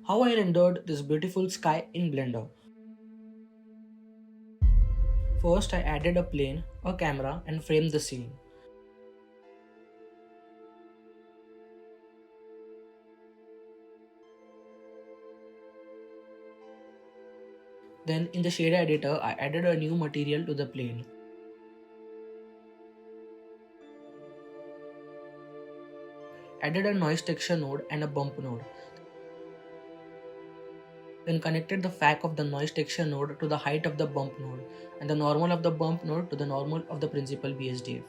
How I rendered this beautiful sky in Blender. First, I added a plane, a camera, and framed the scene. Then, in the shader editor, I added a new material to the plane. Added a noise texture node and a bump node. Then connected the fact of the noise texture node to the height of the bump node and the normal of the bump node to the normal of the principal BSDF.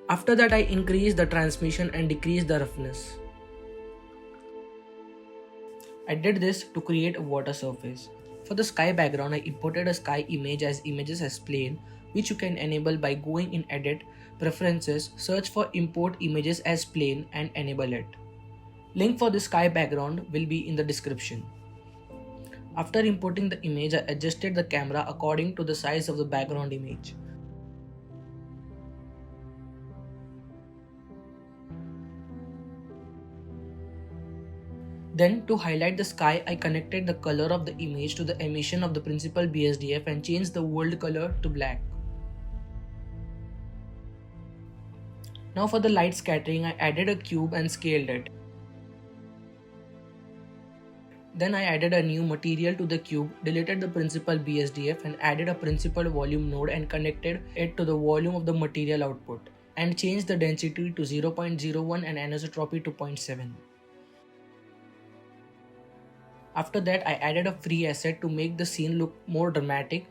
After that, I increased the transmission and decreased the roughness. I did this to create a water surface. For the sky background, I imported a sky image as images as plane, which you can enable by going in Edit, Preferences, search for Import Images as Plane and enable it. Link for the sky background will be in the description. After importing the image, I adjusted the camera according to the size of the background image. Then, to highlight the sky, I connected the color of the image to the emission of the principal BSDF and changed the world color to black. Now for the light scattering, I added a cube and scaled it. Then I added a new material to the cube, deleted the principal BSDF and added a principal volume node and connected it to the volume of the material output and changed the density to 0.01 and anisotropy to 0.7. After that, I added a free asset to make the scene look more dramatic.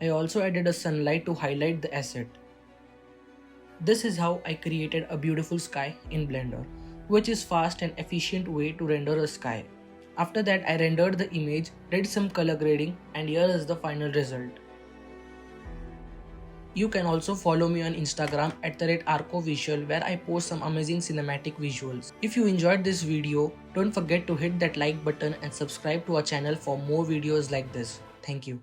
I also added a sunlight to highlight the asset. This is how I created a beautiful sky in Blender, which is fast and efficient way to render a sky. After that, I rendered the image, did some color grading, and here is the final result. You can also follow me on Instagram at @ArcoVisual, where I post some amazing cinematic visuals. If you enjoyed this video, don't forget to hit that like button and subscribe to our channel for more videos like this. Thank you.